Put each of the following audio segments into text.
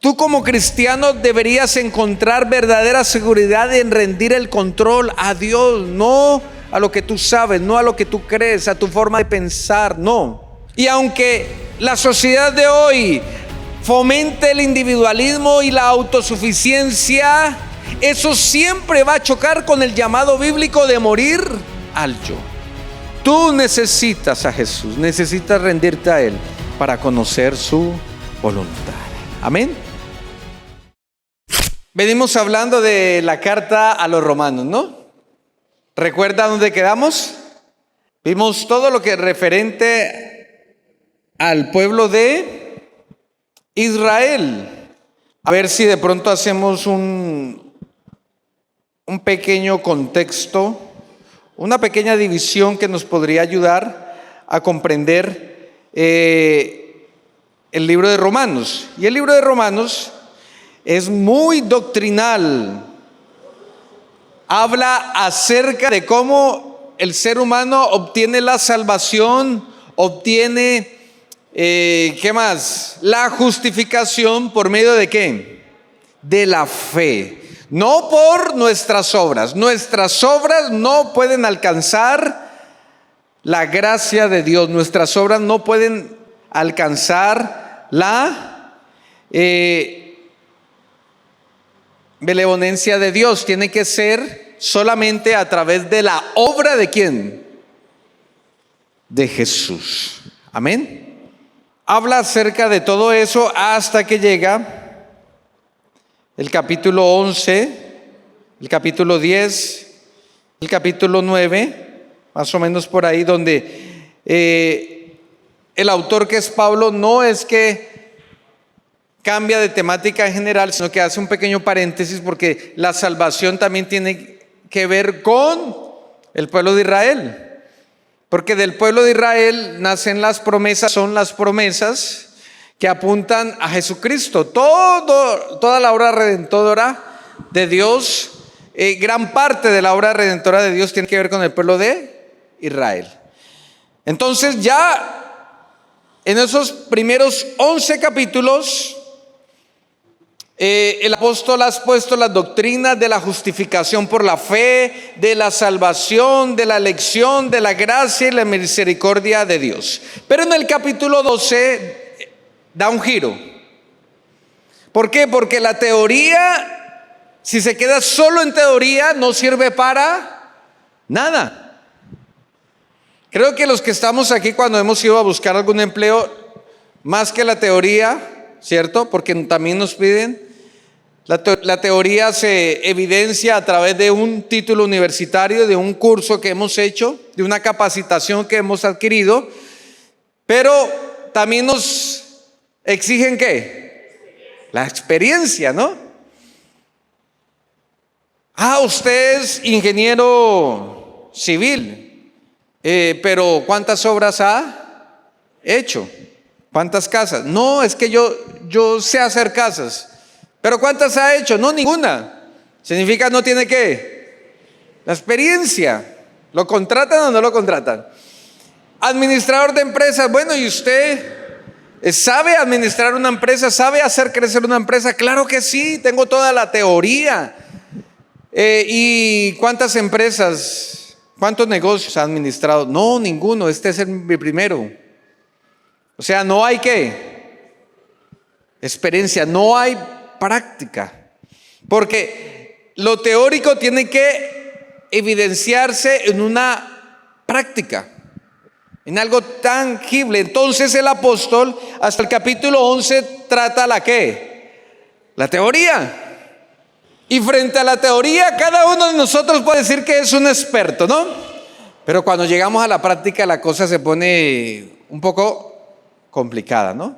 Tú como cristiano deberías encontrar verdadera seguridad en rendir el control a Dios, no a lo que tú sabes, no a lo que tú crees, a tu forma de pensar, no. Y aunque la sociedad de hoy fomente el individualismo y la autosuficiencia, eso siempre va a chocar con el llamado bíblico de morir al yo. Tú necesitas a Jesús, necesitas rendirte a Él para conocer su voluntad. Amén. Venimos hablando de la carta a los romanos, ¿no? ¿Recuerda dónde quedamos? Vimos todo lo que es referente al pueblo de Israel. A ver si de pronto hacemos un pequeño contexto, una pequeña división que nos podría ayudar a comprender el libro de Romanos. Y el libro de Romanos es muy doctrinal. Habla acerca de cómo el ser humano obtiene la salvación, obtiene, ¿qué más? La justificación por medio de ¿qué? De la fe. No por nuestras obras. Nuestras obras no pueden alcanzar la gracia de Dios. Nuestras obras no pueden alcanzar la benevolencia de Dios. Tiene que ser solamente a través de la obra de ¿quién? De Jesús. Amén. Habla acerca de todo eso hasta que llega el capítulo 11, el capítulo 10, el capítulo 9, más o menos por ahí, donde el autor, que es Pablo, no es que cambia de temática en general, sino que hace un pequeño paréntesis, porque la salvación también tiene que ver con el pueblo de Israel. Porque del pueblo de Israel nacen las promesas, son las promesas que apuntan a Jesucristo. Toda la obra redentora de Dios, gran parte de la obra redentora de Dios tiene que ver con el pueblo de Israel. Entonces ya en esos primeros 11 capítulos, el apóstol ha expuesto las doctrinas de la justificación por la fe, de la salvación, de la elección, de la gracia y la misericordia de Dios. Pero en el capítulo 12 da un giro. ¿Por qué? Porque la teoría, si se queda solo en teoría, no sirve para nada. Creo que los que estamos aquí, cuando hemos ido a buscar algún empleo, más que la teoría, ¿cierto? Porque también nos piden, la teoría se evidencia a través de un título universitario, de un curso que hemos hecho, de una capacitación que hemos adquirido, pero también nos exigen ¿qué? La experiencia, ¿no? Usted es ingeniero civil, pero ¿cuántas obras ha hecho? ¿Cuántas casas? No, es que yo sé hacer casas. ¿Pero cuántas ha hecho? No, ninguna. Significa no tiene ¿qué? La experiencia. ¿Lo contratan o no lo contratan? Administrador de empresas. Bueno, ¿y usted sabe administrar una empresa? ¿Sabe hacer crecer una empresa? Claro que sí, tengo toda la teoría. ¿Y cuántas empresas, cuántos negocios ha administrado? No, ninguno, este es mi primero. O sea, no hay ¿qué? Experiencia, no hay práctica. Porque lo teórico tiene que evidenciarse en una práctica, en algo tangible. Entonces el apóstol hasta el capítulo 11 trata la ¿qué? La teoría. Y frente a la teoría, cada uno de nosotros puede decir que es un experto, ¿no? Pero cuando llegamos a la práctica, la cosa se pone un poco complicada, ¿no?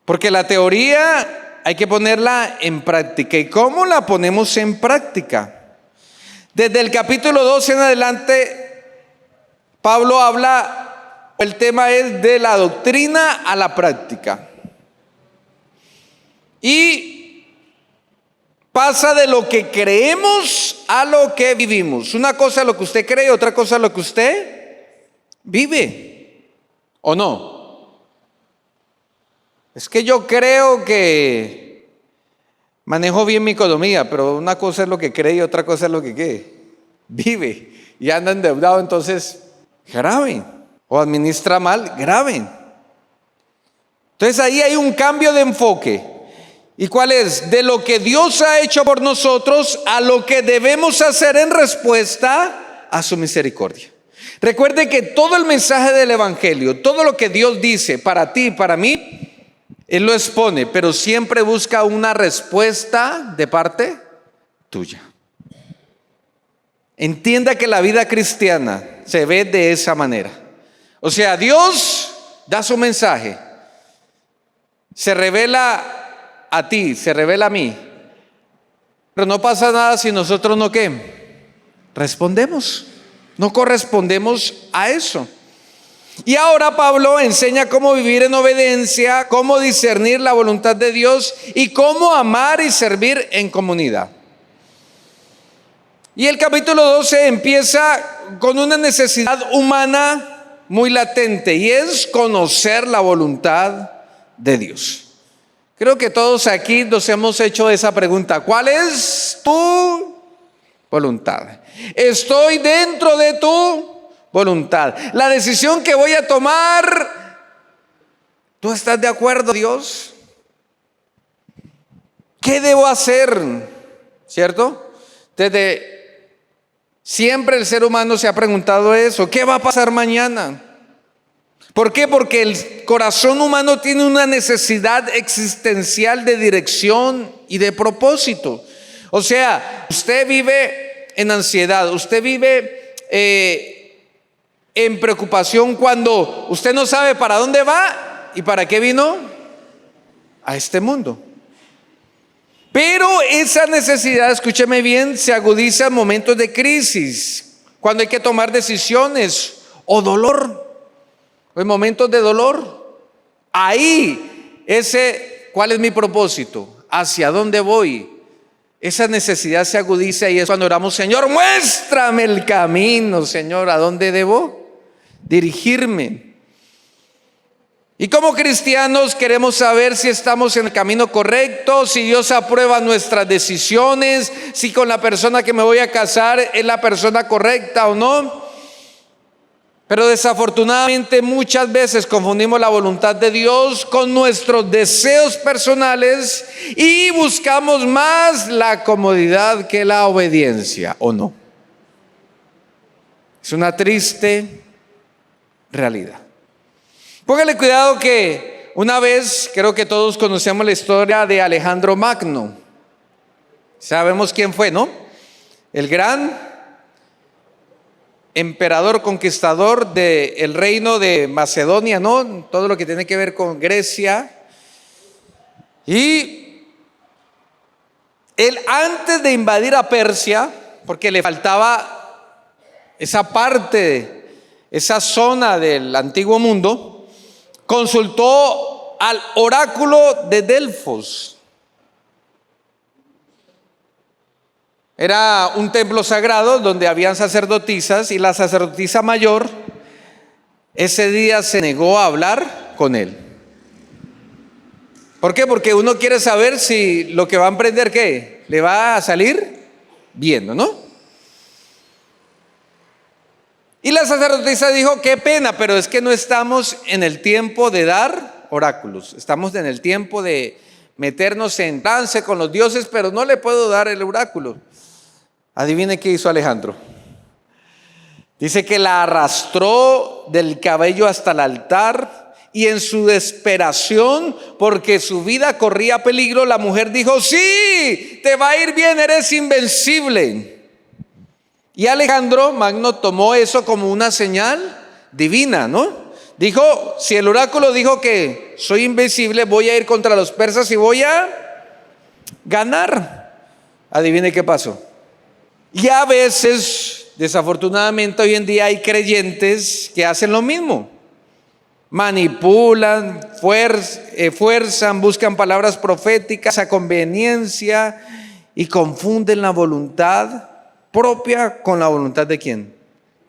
Porque la teoría hay que ponerla en práctica. ¿Y cómo la ponemos en práctica? Desde el capítulo 12 en adelante, Pablo habla, el tema es de la doctrina a la práctica. Y pasa de lo que creemos a lo que vivimos. Una cosa es lo que usted cree, otra cosa es lo que usted vive. ¿O no? Es que yo creo que manejo bien mi economía, pero una cosa es lo que cree y otra cosa es lo que ¿qué? Vive y anda endeudado, entonces grave. O administra mal, grave. Entonces ahí hay un cambio de enfoque. ¿Y cuál es? De lo que Dios ha hecho por nosotros a lo que debemos hacer en respuesta a su misericordia. Recuerde que todo el mensaje del Evangelio, todo lo que Dios dice para ti y para mí, Él lo expone, pero siempre busca una respuesta de parte tuya. Entienda que la vida cristiana se ve de esa manera. O sea, Dios da su mensaje, se revela a ti, se revela a mí, pero no pasa nada si nosotros no ¿qué? Respondemos, no correspondemos a eso. Y ahora Pablo enseña cómo vivir en obediencia, cómo discernir la voluntad de Dios y cómo amar y servir en comunidad. Y el capítulo 12 empieza con una necesidad humana muy latente y es conocer la voluntad de Dios. Creo que todos aquí nos hemos hecho esa pregunta: ¿cuál es tu voluntad? ¿Estoy dentro de tu voluntad? La decisión que voy a tomar, ¿tú estás de acuerdo, Dios? ¿Qué debo hacer? ¿Cierto? Desde siempre el ser humano se ha preguntado eso: ¿qué va a pasar mañana? ¿Por qué? Porque el corazón humano tiene una necesidad existencial de dirección y de propósito. O sea, usted vive en ansiedad, usted vive en preocupación cuando usted no sabe para dónde va y para qué vino a este mundo. Pero esa necesidad, escúcheme bien, se agudiza en momentos de crisis, cuando hay que tomar decisiones o dolor, o en momentos de dolor. Ahí, ¿cuál es mi propósito? ¿Hacia dónde voy? Esa necesidad se agudiza y es cuando oramos: Señor, muéstrame el camino, Señor, ¿a dónde debo dirigirme? Y como cristianos queremos saber si estamos en el camino correcto, si Dios aprueba nuestras decisiones, si con la persona que me voy a casar es la persona correcta o no. Pero desafortunadamente muchas veces confundimos la voluntad de Dios con nuestros deseos personales y buscamos más la comodidad que la obediencia, ¿o no? Es una triste realidad. Póngale cuidado que una vez, creo que todos conocemos la historia de Alejandro Magno. Sabemos quién fue, ¿no? El gran emperador conquistador del reino de Macedonia, ¿no? Todo lo que tiene que ver con Grecia. Y él, antes de invadir a Persia, porque le faltaba esa parte, esa zona del antiguo mundo, consultó al oráculo de Delfos. Era un templo sagrado donde habían sacerdotisas, y la sacerdotisa mayor ese día se negó a hablar con él. ¿Por qué? Porque uno quiere saber si lo que va a emprender, ¿qué? ¿Le va a salir bien, no? Y la sacerdotisa dijo: qué pena, pero es que no estamos en el tiempo de dar oráculos. Estamos en el tiempo de meternos en trance con los dioses, pero no le puedo dar el oráculo. Adivine qué hizo Alejandro. Dice que la arrastró del cabello hasta el altar, y en su desesperación, porque su vida corría peligro, la mujer dijo: sí, te va a ir bien, eres invencible. Y Alejandro Magno tomó eso como una señal divina, ¿no? Dijo: si el oráculo dijo que soy invencible, voy a ir contra los persas y voy a ganar. Adivine qué pasó. Y a veces, desafortunadamente, hoy en día hay creyentes que hacen lo mismo. Manipulan, fuerzan, buscan palabras proféticas a conveniencia y confunden la voluntad propia con la voluntad de ¿quién?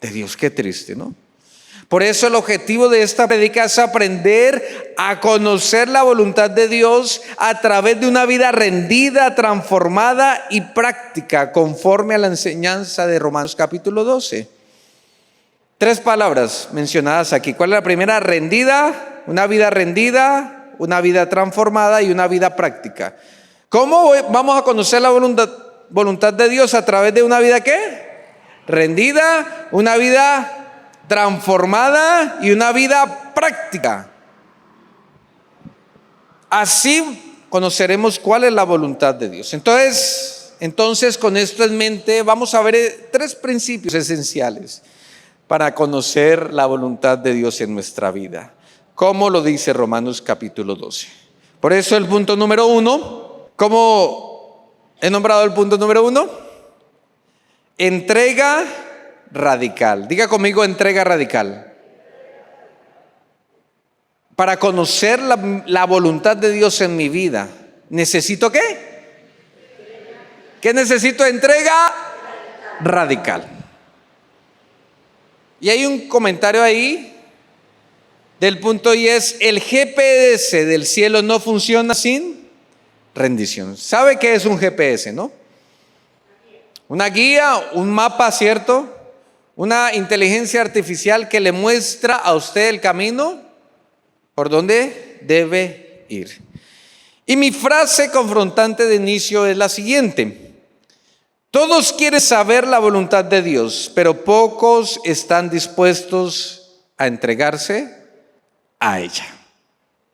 De Dios. Qué triste, ¿no? Por eso el objetivo de esta prédica es aprender a conocer la voluntad de Dios a través de una vida rendida, transformada y práctica, conforme a la enseñanza de Romanos capítulo 12. 3 palabras mencionadas aquí. ¿Cuál es la primera? Rendida, una vida transformada y una vida práctica. ¿Cómo vamos a conocer la voluntad de Dios? A través de una vida ¿qué? Rendida, una vida transformada y una vida práctica. Así conoceremos cuál es la voluntad de Dios. Entonces, con esto en mente, vamos a ver 3 principios esenciales para conocer la voluntad de Dios en nuestra vida, como lo dice Romanos capítulo 12. Por eso el punto número 1, ¿cómo he nombrado el punto número 1? Entrega radical. Diga conmigo, entrega radical. Para conocer la voluntad de Dios en mi vida, ¿necesito qué? ¿Qué necesito? Entrega radical. Y hay un comentario ahí del punto y es: el GPS del cielo no funciona sin rendición. ¿Sabe qué es un GPS, no? Una guía, un mapa, ¿cierto? Una inteligencia artificial que le muestra a usted el camino por donde debe ir. Y mi frase confrontante de inicio es la siguiente: todos quieren saber la voluntad de Dios, pero pocos están dispuestos a entregarse a ella.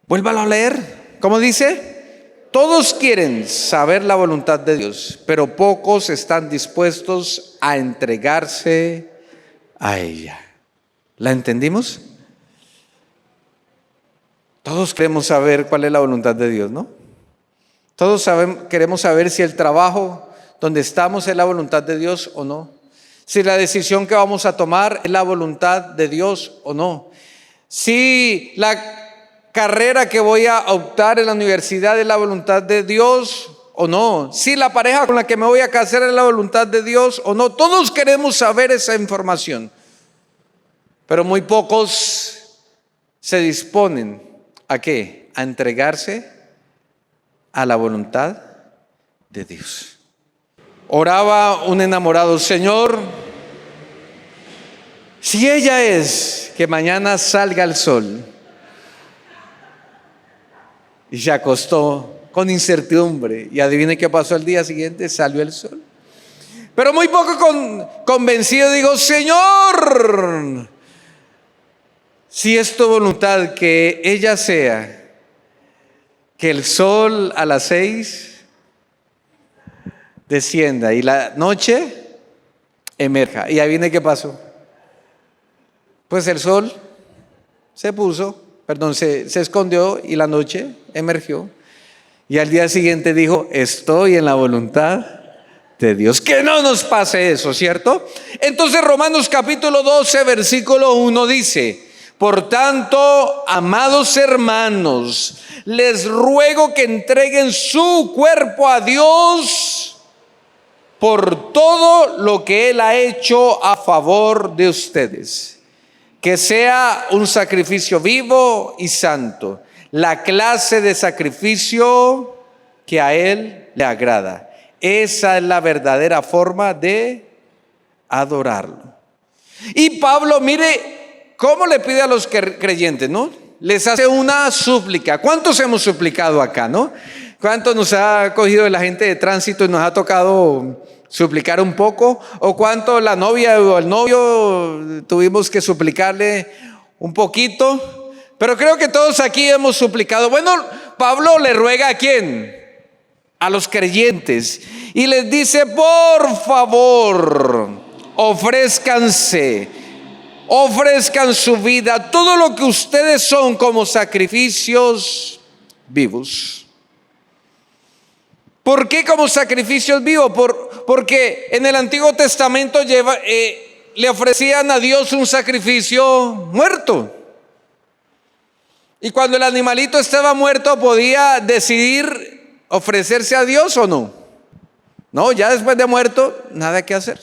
Vuélvalo a leer. ¿Cómo dice? Todos quieren saber la voluntad de Dios, pero pocos están dispuestos a entregarse a ella. ¿La entendimos? Todos queremos saber cuál es la voluntad de Dios, ¿no? Todos queremos saber si el trabajo donde estamos es la voluntad de Dios o no. Si la decisión que vamos a tomar es la voluntad de Dios o no. Si la carrera que voy a optar en la universidad es la voluntad de Dios o no. Si la pareja con la que me voy a casar es la voluntad de Dios o no. Todos queremos saber esa información, pero muy pocos se disponen ¿a qué? A entregarse a la voluntad de Dios. Oraba un enamorado: Señor, si ella es, que mañana salga el sol. Y se acostó con incertidumbre, y adivine qué pasó al día siguiente: salió el sol. Pero muy poco convencido digo: Señor, si es tu voluntad que ella sea, que el sol a las 6 descienda y la noche emerja. Y ahí viene qué pasó. Pues el sol se escondió y la noche emergió. Y al día siguiente dijo: estoy en la voluntad de Dios. Que no nos pase eso, ¿cierto? Entonces Romanos capítulo 12 versículo 1 dice: por tanto, amados hermanos, les ruego que entreguen su cuerpo a Dios por todo lo que Él ha hecho a favor de ustedes, que sea un sacrificio vivo y santo, la clase de sacrificio que a Él le agrada. Esa es la verdadera forma de adorarlo. Y Pablo, mire cómo le pide a los creyentes, ¿no? Les hace una súplica. ¿Cuántos hemos suplicado acá, no? ¿Cuánto nos ha cogido la gente de tránsito y nos ha tocado suplicar un poco? ¿O cuánto la novia o el novio tuvimos que suplicarle un poquito? Pero creo que todos aquí hemos suplicado. Bueno, Pablo le ruega ¿a quién? A los creyentes. Y les dice: por favor, ofrezcan su vida, todo lo que ustedes son, como sacrificios vivos. ¿Por qué como sacrificios vivos? Porque en el Antiguo Testamento le ofrecían a Dios un sacrificio muerto. Y cuando el animalito estaba muerto, podía decidir ofrecerse a Dios o no. No, ya después de muerto, nada que hacer.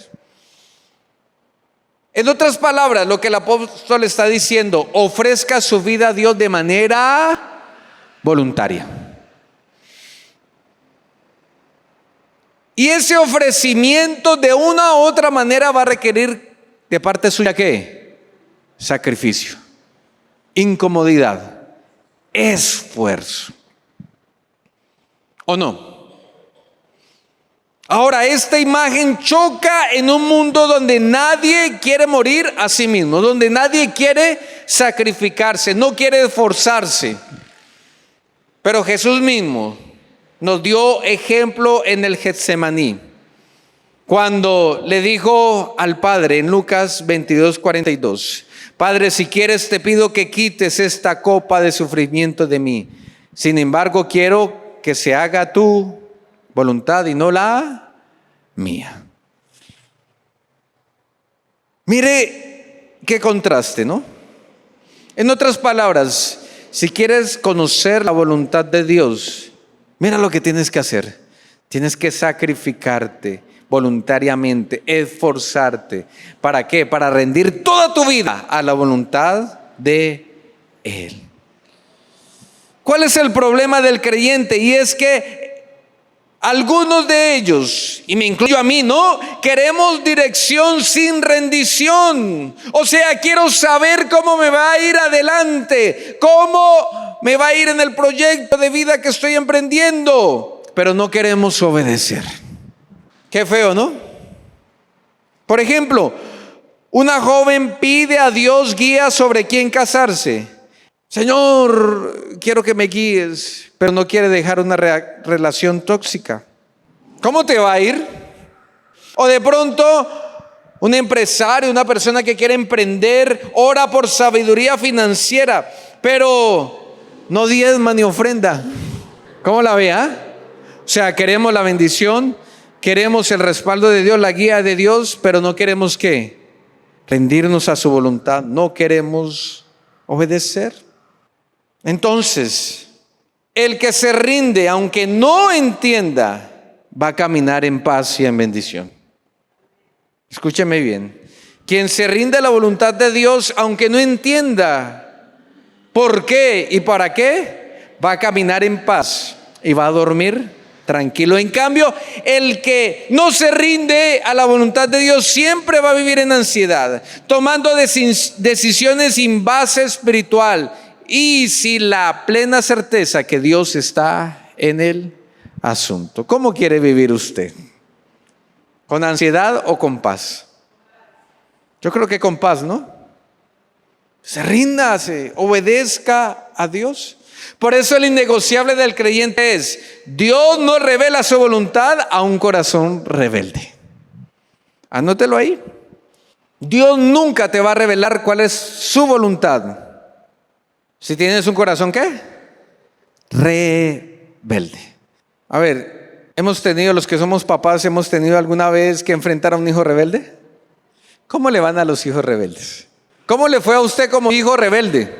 En otras palabras, lo que el apóstol está diciendo, ofrezca su vida a Dios de manera voluntaria. Y ese ofrecimiento de una u otra manera va a requerir de parte suya ¿qué? Sacrificio, incomodidad, esfuerzo. ¿O no? Ahora, esta imagen choca en un mundo donde nadie quiere morir a sí mismo, donde nadie quiere sacrificarse, no quiere esforzarse. Pero Jesús mismo nos dio ejemplo en el Getsemaní, cuando le dijo al Padre en Lucas 22:42, Padre, si quieres te pido que quites esta copa de sufrimiento de mí. Sin embargo, quiero que se haga tu voluntad y no la mía. Mire qué contraste, ¿no? En otras palabras, si quieres conocer la voluntad de Dios, mira lo que tienes que hacer. Tienes que sacrificarte voluntariamente, esforzarte. ¿Para qué? Para rendir toda tu vida a la voluntad de Él. ¿Cuál es el problema del creyente? Y es que algunos de ellos, y me incluyo a mí, no queremos dirección sin rendición. O sea, quiero saber cómo me va a ir adelante, cómo me va a ir en el proyecto de vida que estoy emprendiendo, pero no queremos obedecer. Qué feo, ¿no? Por ejemplo, una joven pide a Dios guía sobre quién casarse. Señor, quiero que me guíes, pero no quiere dejar una relación tóxica. ¿Cómo te va a ir? O de pronto, un empresario, una persona que quiere emprender, ora por sabiduría financiera, pero no diezma ni ofrenda. ¿Cómo la ve? O sea, queremos la bendición, queremos el respaldo de Dios, la guía de Dios, pero no queremos ¿qué? Rendirnos a su voluntad, no queremos obedecer. Entonces, el que se rinde, aunque no entienda, va a caminar en paz y en bendición. Escúcheme bien. Quien se rinde a la voluntad de Dios, aunque no entienda por qué y para qué, va a caminar en paz y va a dormir tranquilo. En cambio, el que no se rinde a la voluntad de Dios siempre va a vivir en ansiedad, tomando decisiones sin base espiritual y sin la plena certeza que Dios está en el asunto. ¿Cómo quiere vivir usted? ¿Con ansiedad o con paz? Yo creo que con paz, ¿no? Se rinda, obedezca a Dios. Por eso el innegociable del creyente es: Dios no revela su voluntad a un corazón rebelde. Anótelo ahí. Dios nunca te va a revelar cuál es su voluntad si tienes un corazón ¿qué? Rebelde. A ver, hemos tenido, los que somos papás, ¿hemos tenido alguna vez que enfrentar a un hijo rebelde? ¿Cómo le van a los hijos rebeldes? ¿Cómo le fue a usted como hijo rebelde?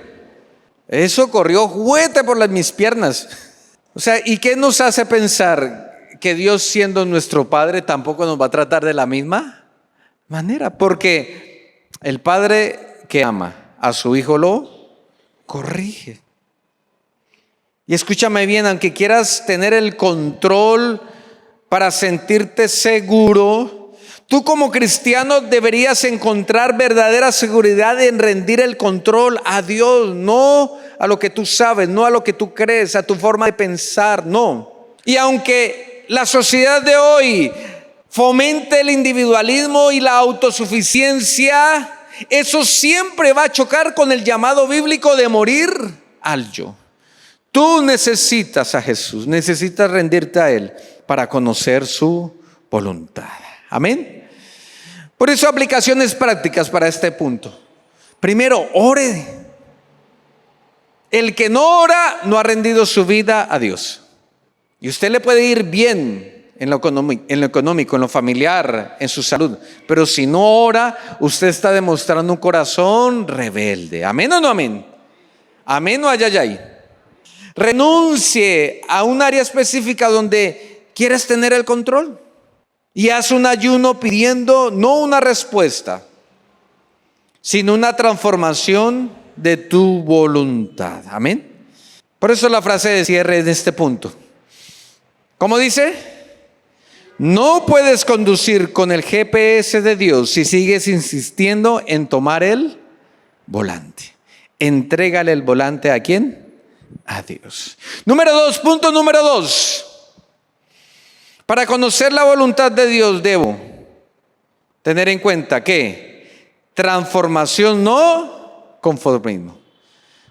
Eso corrió juguete por mis piernas. O sea, ¿y qué nos hace pensar que Dios, siendo nuestro Padre, tampoco nos va a tratar de la misma manera? Porque el Padre que ama a su hijo lo corrige. Y escúchame bien, aunque quieras tener el control para sentirte seguro, tú como cristiano deberías encontrar verdadera seguridad en rendir el control a Dios, no a lo que tú sabes, no a lo que tú crees, a tu forma de pensar, no. Y aunque la sociedad de hoy fomente el individualismo y la autosuficiencia, eso siempre va a chocar con el llamado bíblico de morir al yo. Tú necesitas a Jesús, necesitas rendirte a Él para conocer su voluntad. Amén. Por eso, aplicaciones prácticas para este punto. Primero, ore. El que no ora no ha rendido su vida a Dios. Y usted le puede ir bien en lo económico, en lo familiar, en su salud, pero si no ora, usted está demostrando un corazón rebelde. ¿Amén o no amén? ¿Amén o ayayay? Renuncie a un área específica donde quieres tener el control y haz un ayuno pidiendo no una respuesta, sino una transformación de tu voluntad. Amén. Por eso la frase de cierre en este punto. ¿Cómo dice? No puedes conducir con el GPS de Dios si sigues insistiendo en tomar el volante. Entrégale el volante ¿a quién? A Dios. Punto número 2. Para conocer la voluntad de Dios debo tener en cuenta que transformación, no conformismo.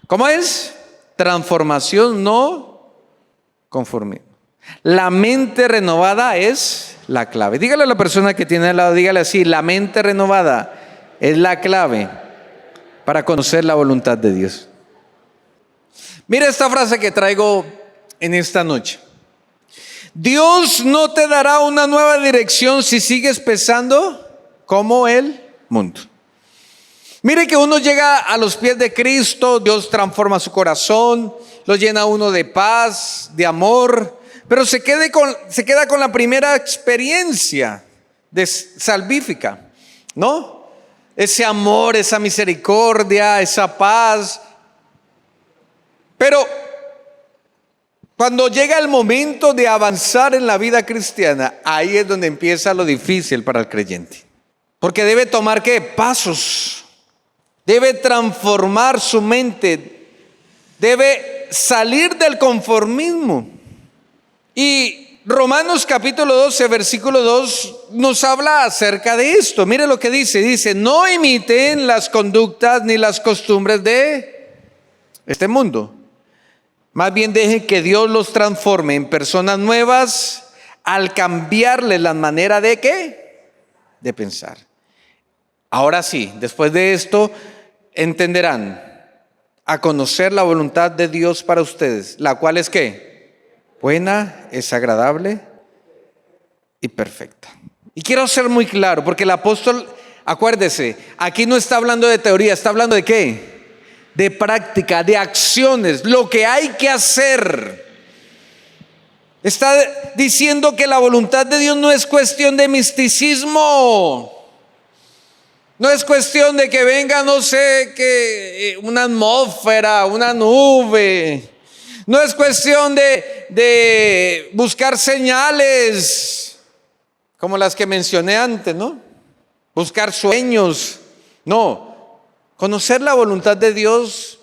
¿Cómo es? Transformación, no conformismo. La mente renovada es la clave. Dígale a la persona que tiene al lado, dígale así: la mente renovada es la clave para conocer la voluntad de Dios. Mira esta frase que traigo en esta noche. Dios no te dará una nueva dirección si sigues pensando como el mundo. Mire que uno llega a los pies de Cristo, Dios transforma su corazón, lo llena uno de paz, de amor, pero se queda con la primera experiencia salvífica, ¿no? Ese amor, esa misericordia, esa paz. Pero cuando llega el momento de avanzar en la vida cristiana, ahí es donde empieza lo difícil para el creyente. Porque debe tomar ¿qué? Pasos. Debe transformar su mente. Debe salir del conformismo. Y Romanos capítulo 12, versículo 2 nos habla acerca de esto. Mire lo que dice. Dice: no imiten las conductas ni las costumbres de este mundo. Más bien dejen que Dios los transforme en personas nuevas al cambiarles la manera de ¿qué? De pensar. Ahora sí, después de esto entenderán a conocer la voluntad de Dios para ustedes, la cual es ¿qué? Buena, es agradable y perfecta. Y quiero ser muy claro, porque el apóstol, acuérdese, aquí no está hablando de teoría, está hablando de ¿qué? De práctica, de acciones, lo que hay que hacer. Está diciendo que la voluntad de Dios no es cuestión de misticismo. No es cuestión de que venga, no sé, que una atmósfera, una nube. No es cuestión de buscar señales como las que mencioné antes, ¿no? Buscar sueños. No. Conocer la voluntad de Dios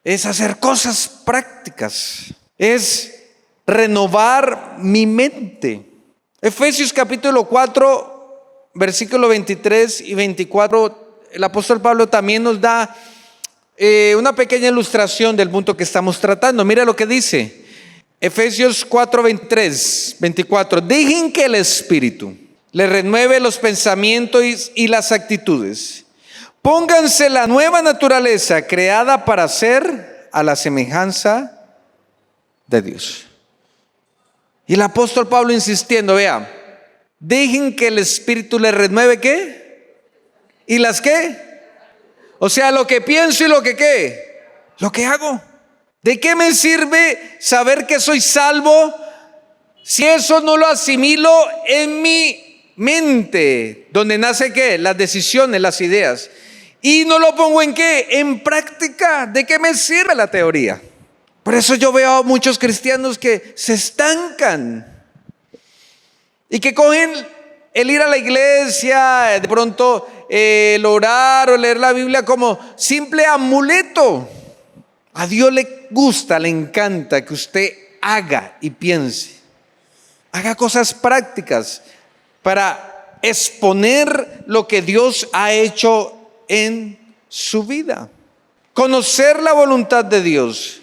es hacer cosas prácticas, es renovar mi mente. Efesios capítulo 4, versículo 23 y 24, el apóstol Pablo también nos da una pequeña ilustración del punto que estamos tratando. Mira lo que dice Efesios 4, 23, 24. Dejen que el Espíritu les renueve los pensamientos y las actitudes. Pónganse la nueva naturaleza creada para ser a la semejanza de Dios. Y el apóstol Pablo insistiendo, vea, dejen que el Espíritu les renueve ¿qué? ¿Y las qué? O sea, lo que pienso y lo que ¿qué? Lo que hago. ¿De qué me sirve saber que soy salvo si eso no lo asimilo en mi mente, donde nace ¿qué? Las decisiones, las ideas? Y no lo pongo ¿en qué? En práctica. ¿De qué me sirve la teoría? Por eso yo veo a muchos cristianos que se estancan y que cogen el ir a la iglesia, de pronto el orar o leer la Biblia como simple amuleto. A Dios le gusta, le encanta que usted haga y piense. Haga cosas prácticas para exponer lo que Dios ha hecho en su vida. Conocer la voluntad de Dios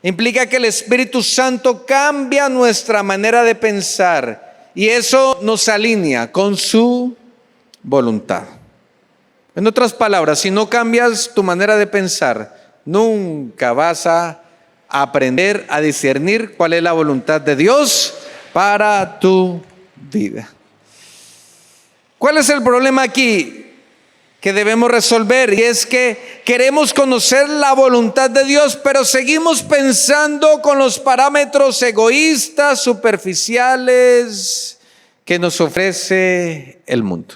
implica que el Espíritu Santo cambia nuestra manera de pensar y eso nos alinea con su voluntad. En otras palabras, si no cambias tu manera de pensar, nunca vas a aprender a discernir cuál es la voluntad de Dios para tu vida. ¿Cuál es el problema aquí que debemos resolver? Y es que queremos conocer la voluntad de Dios, pero seguimos pensando con los parámetros egoístas, superficiales que nos ofrece el mundo.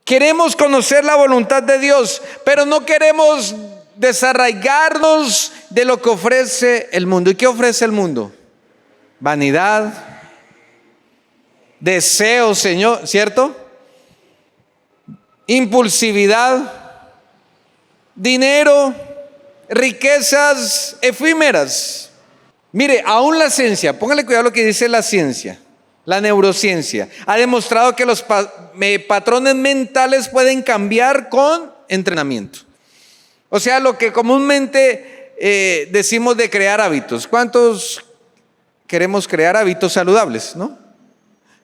Queremos conocer la voluntad de Dios, pero no queremos desarraigarnos de lo que ofrece el mundo. ¿Y qué ofrece el mundo? Vanidad, deseo, Señor, ¿cierto? Impulsividad, dinero, riquezas efímeras. Mire, aún la ciencia, póngale cuidado lo que dice la ciencia, la neurociencia, ha demostrado que los patrones mentales pueden cambiar con entrenamiento. O sea, lo que comúnmente decimos de crear hábitos. ¿Cuántos queremos crear hábitos saludables, no?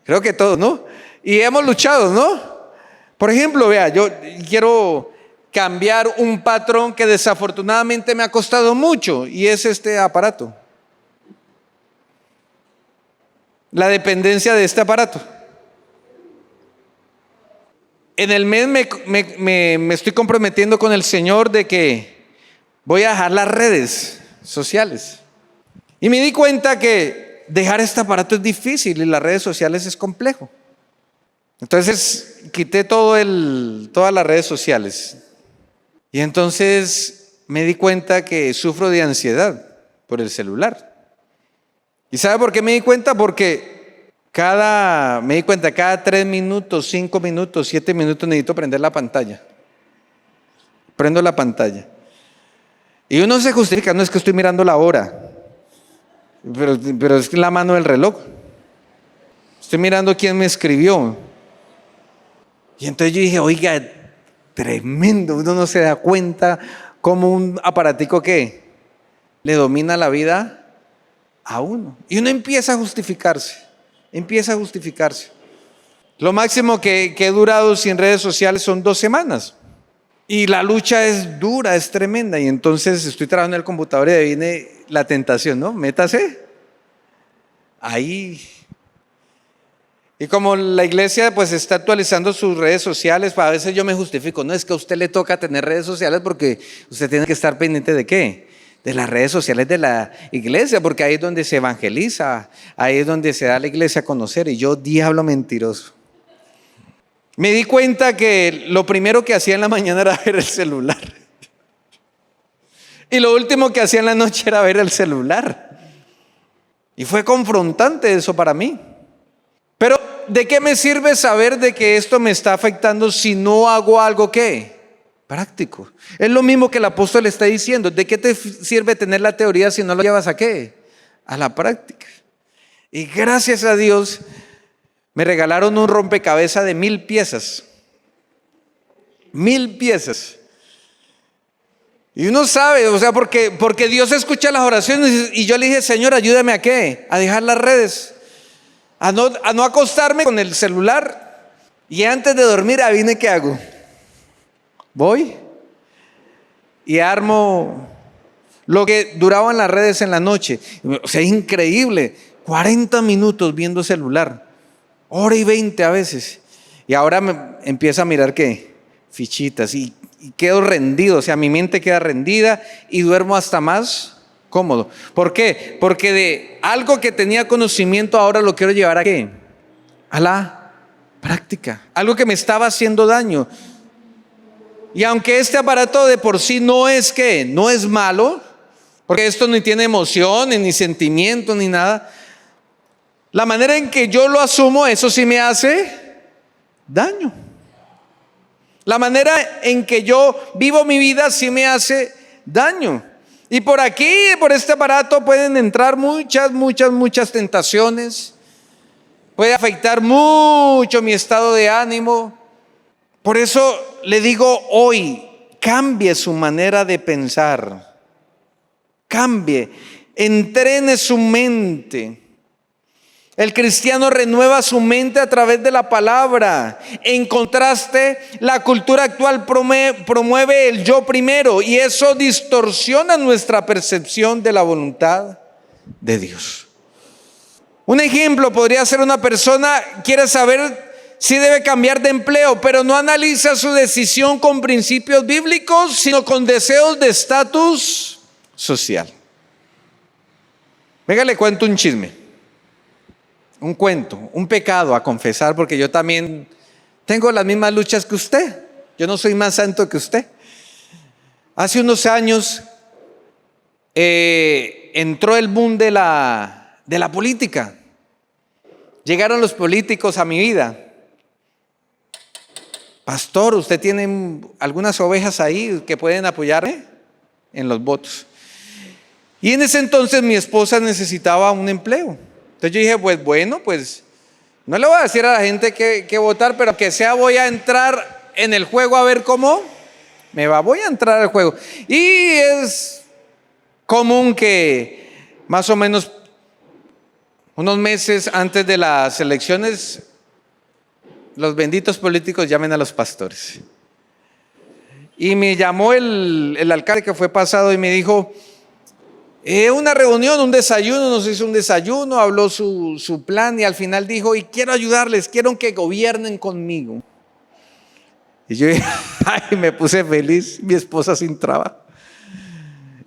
Creo que todos, ¿no? Y hemos luchado, ¿no? Por ejemplo, vea, yo quiero cambiar un patrón que desafortunadamente me ha costado mucho, y es este aparato. La dependencia de este aparato. En el mes me estoy comprometiendo con el Señor de que voy a dejar las redes sociales. Y me di cuenta que dejar este aparato es difícil y las redes sociales es complejo. Entonces quité todas las redes sociales. Y entonces me di cuenta que sufro de ansiedad por el celular. ¿Y sabe por qué me di cuenta? Porque cada 3 minutos, 5 minutos, 7 minutos necesito prender la pantalla. Prendo la pantalla. Y uno se justifica, no es que estoy mirando la hora, pero es la mano del reloj. Estoy mirando quién me escribió. Y entonces yo dije, oiga, tremendo, uno no se da cuenta cómo un aparatico que le domina la vida a uno. Y uno empieza a justificarse. Lo máximo que he durado sin redes sociales son 2 semanas. Y la lucha es dura, es tremenda. Y entonces estoy trabajando en el computador y ahí viene la tentación, ¿no? Métase ahí. Y como la iglesia pues está actualizando sus redes sociales, a veces yo me justifico, no es que a usted le toca tener redes sociales porque usted tiene que estar pendiente de ¿qué? De las redes sociales de la iglesia, porque ahí es donde se evangeliza, ahí es donde se da a la iglesia a conocer. Y yo, diablo mentiroso, me di cuenta que lo primero que hacía en la mañana era ver el celular y lo último que hacía en la noche era ver el celular. Y fue confrontante eso para mí. Pero ¿de qué me sirve saber de que esto me está afectando si no hago algo ¿qué? Práctico? Es lo mismo que el apóstol está diciendo. ¿De qué te sirve tener la teoría si no lo llevas a qué? A la práctica. Y gracias a Dios me regalaron un rompecabezas de 1000 piezas. 1000 piezas. Y uno sabe, o sea, porque Dios escucha las oraciones. Y yo le dije, Señor, ayúdame a qué? A dejar las redes. A no acostarme con el celular. Y antes de dormir, adivine qué hago. Voy y armo lo que duraban las redes en la noche. O sea, es increíble. 40 minutos viendo celular. 1:20 a veces. Y ahora me empiezo a mirar ¿qué? Fichitas. Y quedo rendido. O sea, mi mente queda rendida y duermo hasta más cómodo. ¿Por qué? Porque de algo que tenía conocimiento ahora lo quiero llevar a ¿qué? A la práctica. Algo que me estaba haciendo daño. Y aunque este aparato de por sí no es ¿qué? No es malo, porque esto ni tiene emociones, ni sentimientos, ni nada. La manera en que yo lo asumo, eso sí me hace daño. La manera en que yo vivo mi vida sí me hace daño. Y por aquí, por este aparato pueden entrar muchas tentaciones. Puede afectar mucho mi estado de ánimo. Por eso le digo hoy, cambie su manera de pensar. Cambie, entrene su mente. El cristiano renueva su mente a través de la palabra. En contraste, la cultura actual promueve el yo primero y eso distorsiona nuestra percepción de la voluntad de Dios. Un ejemplo podría ser una persona quiere saber si debe cambiar de empleo, pero no analiza su decisión con principios bíblicos, sino con deseos de estatus social. Venga, le cuento un chisme. Un cuento, un pecado a confesar, porque yo también Tengo las mismas luchas que usted. Yo no soy más santo que usted. Hace unos años entró el boom de la política. Llegaron los políticos a mi vida. Pastor, ¿usted tiene algunas ovejas ahí que pueden apoyarme en los votos? Y en ese entonces mi esposa necesitaba un empleo. Entonces yo dije, pues bueno, pues no le voy a decir a la gente que votar, pero que sea voy a entrar en el juego a ver cómo me va. Voy a entrar al juego. Y es común que más o menos unos meses antes de las elecciones los benditos políticos llamen a los pastores. Y me llamó el alcalde que fue pasado y me dijo, una reunión, un desayuno, nos hizo un desayuno, habló su plan y al final dijo, y quiero ayudarles, quiero que gobiernen conmigo. Y yo ay, me puse feliz, mi esposa sin trabajo.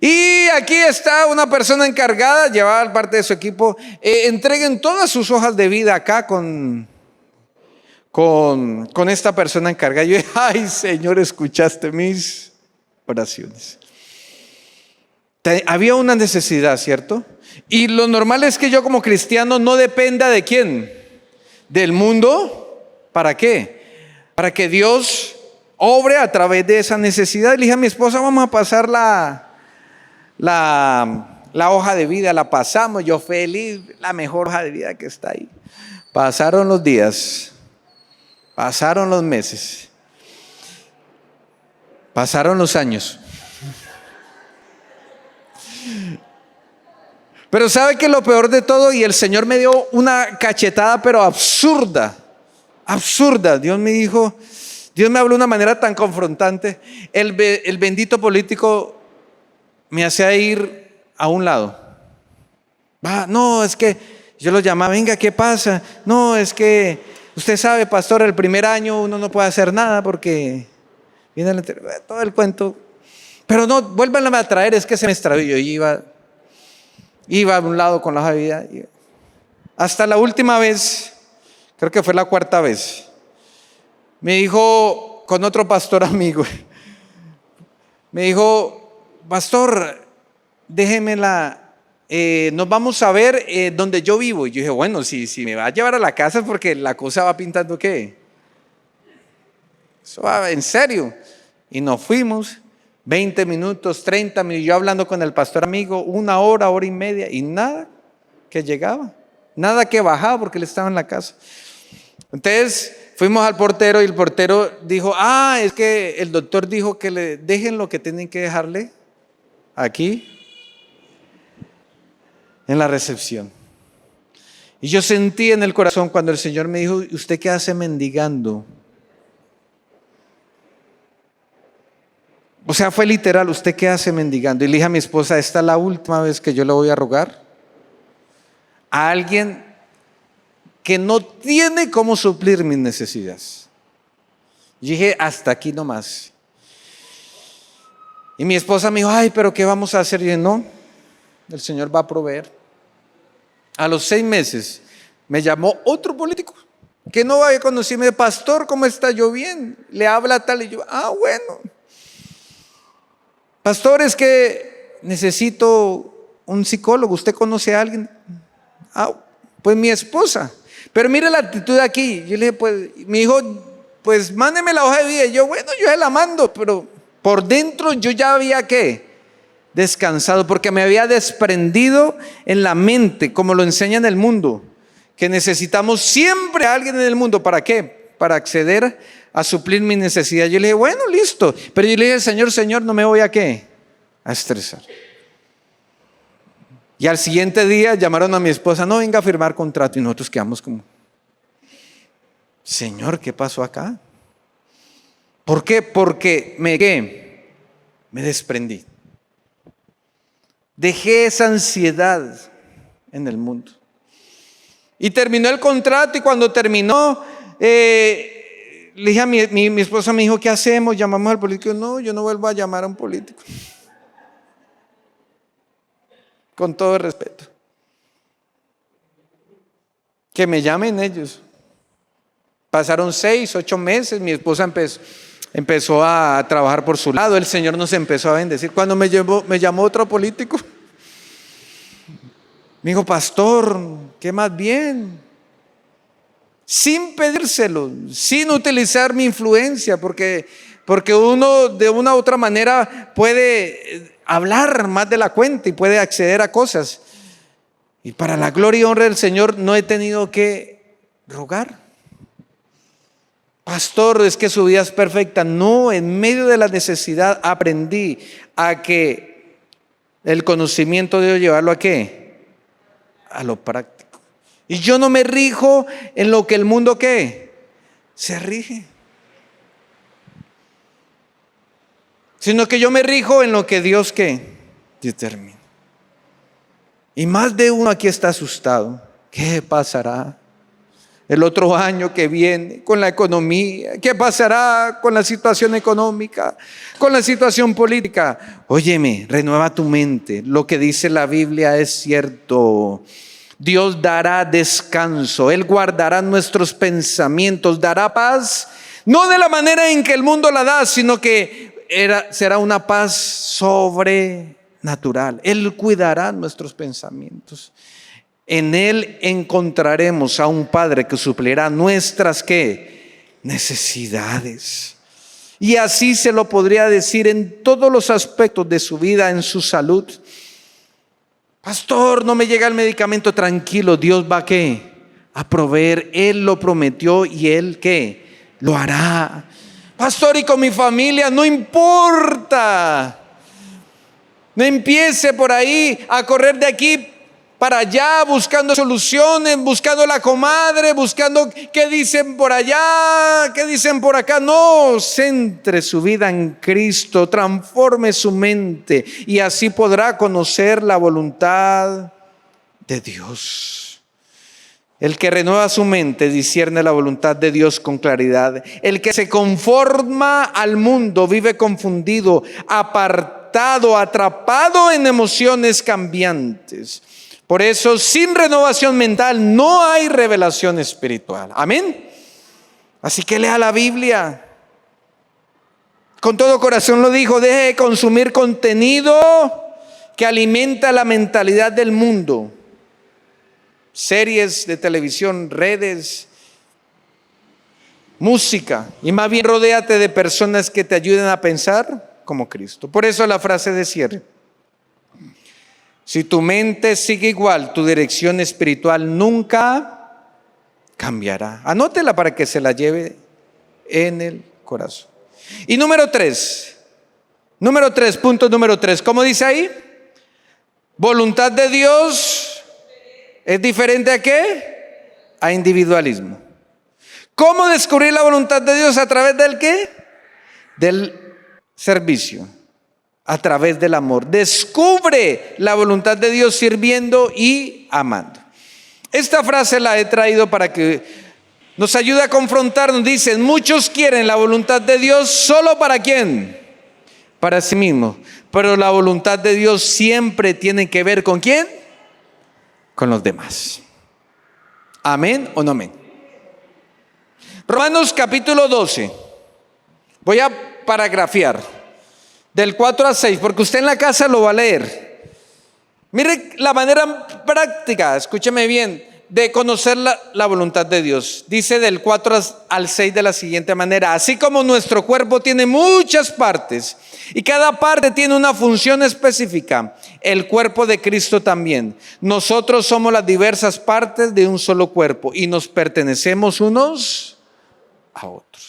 Y aquí está una persona encargada, llevaba parte de su equipo, entreguen todas sus hojas de vida acá con esta persona encargada. Yo dije, ay Señor, escuchaste mis oraciones. Había una necesidad, ¿cierto? Y lo normal es que yo como cristiano no dependa de quién, del mundo. ¿Para qué? Para que Dios obre a través de esa necesidad. Le dije a mi esposa, vamos a pasar la hoja de vida, la pasamos, yo feliz, la mejor hoja de vida que está ahí. Pasaron los días, pasaron los meses, pasaron los años. Pero ¿sabe qué es lo peor de todo? Y el Señor me dio una cachetada, pero absurda, absurda. Dios me dijo, Dios me habló de una manera tan confrontante. El bendito político me hacía ir a un lado. No, es que yo lo llamaba, venga, ¿qué pasa? No, es que usted sabe, pastor, el primer año uno no puede hacer nada porque viene todo el cuento. Pero no, vuélvanme a traer, es que se me extravió. Y iba a un lado con la hoja de vida. Hasta la última vez, creo que fue la cuarta vez, me dijo con otro pastor amigo, me dijo, pastor, déjemela, nos vamos a ver donde yo vivo. Y yo dije, bueno, si me va a llevar a la casa es porque la cosa va pintando ¿qué? Eso va en serio. Y nos fuimos. 20 minutos, 30 minutos, yo hablando con el pastor amigo, 1 hora, hora y media, y nada que llegaba, nada que bajaba porque él estaba en la casa. Entonces fuimos al portero y el portero dijo, es que el doctor dijo que le dejen lo que tienen que dejarle aquí en la recepción. Y yo sentí en el corazón cuando el Señor me dijo, ¿usted qué hace mendigando? O sea, fue literal, ¿usted qué hace mendigando? Y le dije a mi esposa, esta es la última vez que yo le voy a rogar a alguien que no tiene cómo suplir mis necesidades. Y dije, hasta aquí nomás. Y mi esposa me dijo, ay, pero ¿qué vamos a hacer? Y dije, no, el Señor va a proveer. A los 6 meses me llamó otro político que no había conocido. Me dijo, pastor, ¿cómo está? Yo bien, le habla tal. Y yo, bueno. Pastor, es que necesito un psicólogo. ¿Usted conoce a alguien? Pues mi esposa. Pero mire la actitud aquí. Yo le dije, pues, me dijo, pues mándeme la hoja de vida. Y yo, bueno, yo se la mando, pero por dentro yo ya había descansado, porque me había desprendido en la mente, como lo enseña en el mundo, que necesitamos siempre a alguien en el mundo. ¿Para qué? Para acceder a suplir mi necesidad. Yo le dije, bueno, listo. Pero yo le dije, Señor, no me voy a estresar. Y al siguiente día llamaron a mi esposa, no, venga a firmar contrato. Y nosotros quedamos como, Señor, ¿qué pasó acá? ¿Por qué? Porque me desprendí. Dejé esa ansiedad en el mundo. Y terminó el contrato, y cuando terminó, le dije a mi esposa, me dijo, ¿qué hacemos? ¿Llamamos al político? No, yo no vuelvo a llamar a un político. Con todo el respeto. Que me llamen ellos. Pasaron 6, 8 meses, mi esposa empezó a trabajar por su lado, el Señor nos empezó a bendecir. Cuando me llamó otro político, me dijo, pastor, ¿qué más bien? Sin pedírselo, sin utilizar mi influencia, porque uno de una u otra manera puede hablar más de la cuenta y puede acceder a cosas. Y para la gloria y honra del Señor no he tenido que rogar. Pastor, es que su vida es perfecta. No, en medio de la necesidad aprendí a que el conocimiento debo llevarlo ¿a qué? A lo práctico. Y yo no me rijo en lo que el mundo ¿qué? Se rige. Sino que yo me rijo en lo que Dios ¿qué? Determina. Y más de uno aquí está asustado. ¿Qué pasará el otro año que viene con la economía? ¿Qué pasará con la situación económica? Con la situación política. Óyeme, renueva tu mente. Lo que dice la Biblia es cierto. Dios dará descanso, Él guardará nuestros pensamientos, dará paz, no de la manera en que el mundo la da, sino que será una paz sobrenatural. Él cuidará nuestros pensamientos. En Él encontraremos a un Padre que suplirá nuestras ¿qué? Necesidades. Y así se lo podría decir en todos los aspectos de su vida, en su salud. Pastor, no me llega el medicamento, tranquilo, Dios va ¿qué? A proveer, Él lo prometió y Él ¿qué? Lo hará. Pastor, y con mi familia, no importa. No empiece por ahí a correr de aquí para allá buscando soluciones, buscando la comadre, buscando qué dicen por allá, qué dicen por acá. No, centre su vida en Cristo, transforme su mente y así podrá conocer la voluntad de Dios. El que renueva su mente discierne la voluntad de Dios con claridad. El que se conforma al mundo vive confundido, apartado, atrapado en emociones cambiantes. Por eso, sin renovación mental no hay revelación espiritual. Amén. Así que lea la Biblia. Con todo corazón lo dijo, deje de consumir contenido que alimenta la mentalidad del mundo. Series de televisión, redes, música. Y más bien rodéate de personas que te ayuden a pensar como Cristo. Por eso la frase de cierre. Si tu mente sigue igual, tu dirección espiritual nunca cambiará. Anótela para que se la lleve en el corazón. Y número tres, punto número 3. ¿Cómo dice ahí? Voluntad de Dios es diferente ¿a qué? A individualismo. ¿Cómo descubrir la voluntad de Dios? ¿A través del qué? Del servicio. A través del amor. Descubre la voluntad de Dios sirviendo y amando. Esta frase la he traído para que nos ayude a confrontarnos. Dicen, muchos quieren la voluntad de Dios solo para ¿quién? Para sí mismo. Pero la voluntad de Dios siempre tiene que ver ¿con quién? Con los demás. ¿Amén o no amén? Romanos capítulo 12. Voy a paragrafiar. Del 4 al 6, porque usted en la casa lo va a leer. Mire la manera práctica, escúcheme bien, de conocer la voluntad de Dios. Dice del 4 al 6 de la siguiente manera: así como nuestro cuerpo tiene muchas partes y cada parte tiene una función específica, el cuerpo de Cristo también. Nosotros somos las diversas partes de un solo cuerpo y nos pertenecemos unos a otros.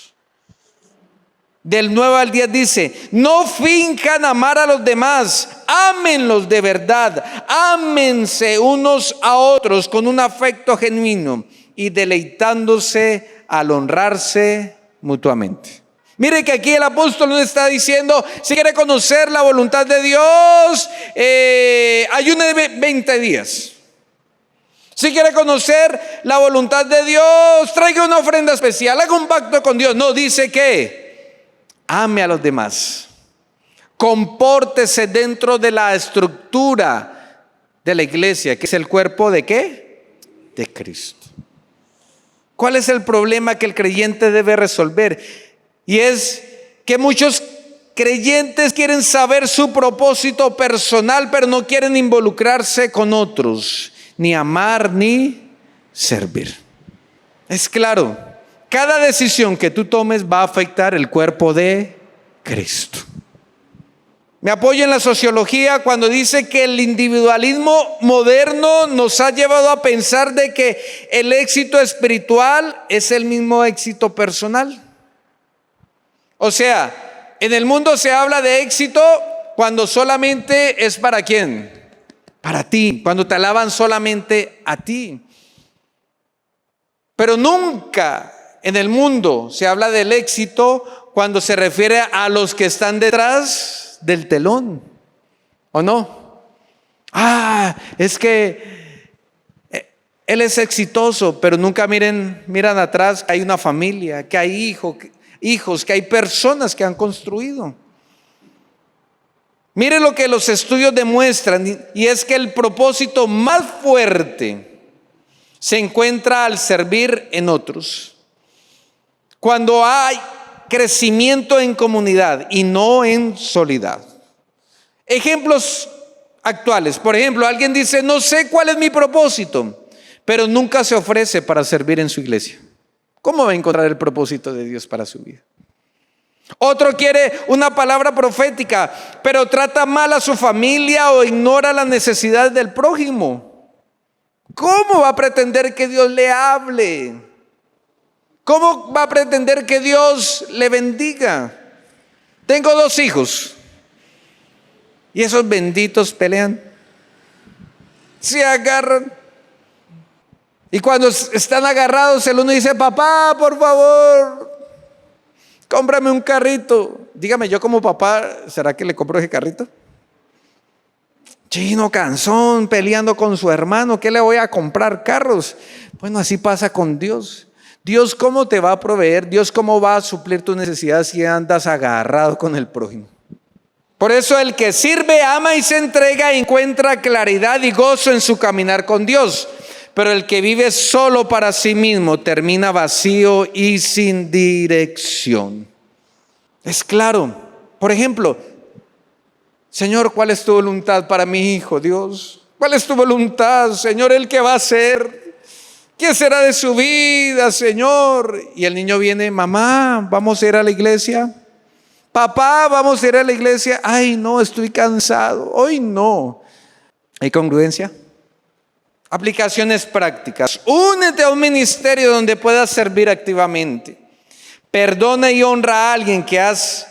Del 9 al 10 dice, no finjan amar a los demás, ámenlos de verdad, ámense unos a otros con un afecto genuino y deleitándose al honrarse mutuamente. Mire que aquí el apóstol nos está diciendo, si quiere conocer la voluntad de Dios, ayune 20 días. Si quiere conocer la voluntad de Dios, traiga una ofrenda especial, haga un pacto con Dios. No, dice que ame a los demás. Compórtese dentro de la estructura de la iglesia, que es el cuerpo de ¿qué? De Cristo. ¿Cuál es el problema que el creyente debe resolver? Y es que muchos creyentes quieren saber su propósito personal, pero no quieren involucrarse con otros, ni amar ni servir. Es claro, cada decisión que tú tomes va a afectar el cuerpo de Cristo. Me apoyo en la sociología cuando dice que el individualismo moderno nos ha llevado a pensar de que el éxito espiritual es el mismo éxito personal. O sea, en el mundo se habla de éxito cuando solamente es para ¿quién? Para ti, cuando te alaban solamente a ti. Pero nunca en el mundo se habla del éxito cuando se refiere a los que están detrás del telón, ¿o no? Es que él es exitoso, pero nunca miran atrás que hay una familia, que hay hijos, que hay personas que han construido. Mire lo que los estudios demuestran, y es que el propósito más fuerte se encuentra al servir en otros. Cuando hay crecimiento en comunidad y no en soledad. Ejemplos actuales. Por ejemplo, alguien dice, no sé cuál es mi propósito, pero nunca se ofrece para servir en su iglesia. ¿Cómo va a encontrar el propósito de Dios para su vida? Otro quiere una palabra profética, pero trata mal a su familia o ignora las necesidades del prójimo. ¿Cómo va a pretender que Dios le hable? ¿Cómo va a pretender que Dios le bendiga? Tengo 2 hijos y esos benditos pelean, se agarran, y cuando están agarrados el uno dice, papá, por favor, cómprame un carrito. Dígame, yo como papá, ¿será que le compro ese carrito? Chino cansón, peleando con su hermano, ¿qué le voy a comprar? Carros. Bueno, así pasa con Dios. Dios, ¿cómo te va a proveer? Dios, ¿cómo va a suplir tus necesidades si andas agarrado con el prójimo? Por eso el que sirve, ama y se entrega encuentra claridad y gozo en su caminar con Dios. Pero el que vive solo para sí mismo termina vacío y sin dirección. Es claro. Por ejemplo, Señor, ¿cuál es tu voluntad para mi hijo, Dios? ¿Cuál es tu voluntad, Señor? ¿El qué va a hacer? ¿Qué será de su vida, Señor? Y el niño viene, mamá, ¿vamos a ir a la iglesia? Papá, ¿vamos a ir a la iglesia? Ay, no, estoy cansado. Hoy no. ¿Hay congruencia? Aplicaciones prácticas. Únete a un ministerio donde puedas servir activamente. Perdona y honra a alguien que has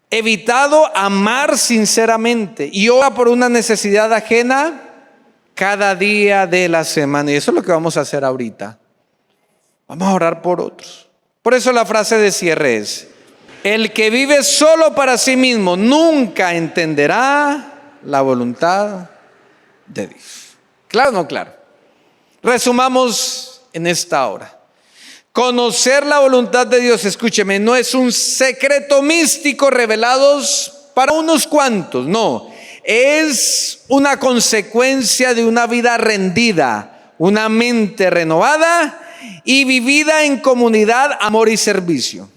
evitado amar sinceramente. Y ora por una necesidad ajena cada día de la semana. Y eso es lo que vamos a hacer ahorita. Vamos a orar por otros. Por eso la frase de cierre es: el que vive solo para sí mismo nunca entenderá la voluntad de Dios. ¿Claro o no claro? Resumamos en esta hora. Conocer la voluntad de Dios, escúcheme, no es un secreto místico revelados para unos cuantos, no. Es una consecuencia de una vida rendida, una mente renovada y vivida en comunidad, amor y servicio.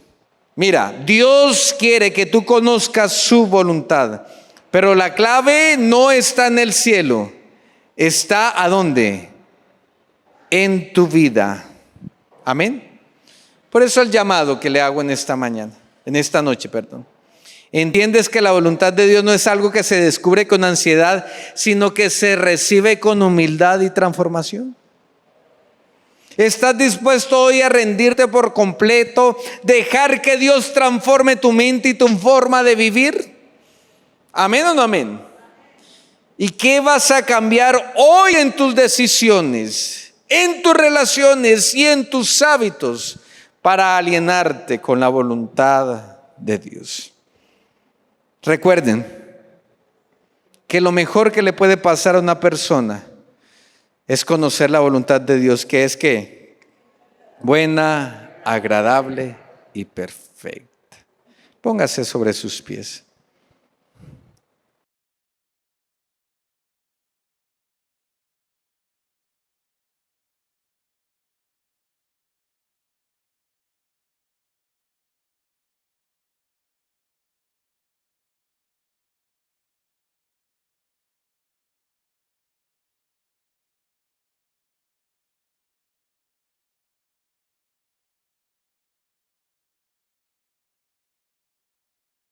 Mira, Dios quiere que tú conozcas su voluntad, pero la clave no está en el cielo. ¿Está a dónde? En tu vida. Amén. Por eso el llamado que le hago en esta noche. ¿Entiendes que la voluntad de Dios no es algo que se descubre con ansiedad, sino que se recibe con humildad y transformación? ¿Estás dispuesto hoy a rendirte por completo, dejar que Dios transforme tu mente y tu forma de vivir? ¿Amén o no amén? ¿Y qué vas a cambiar hoy en tus decisiones, en tus relaciones y en tus hábitos para alienarte con la voluntad de Dios? Recuerden que lo mejor que le puede pasar a una persona es conocer la voluntad de Dios, que es ¿qué? Buena, agradable y perfecta. Póngase sobre sus pies.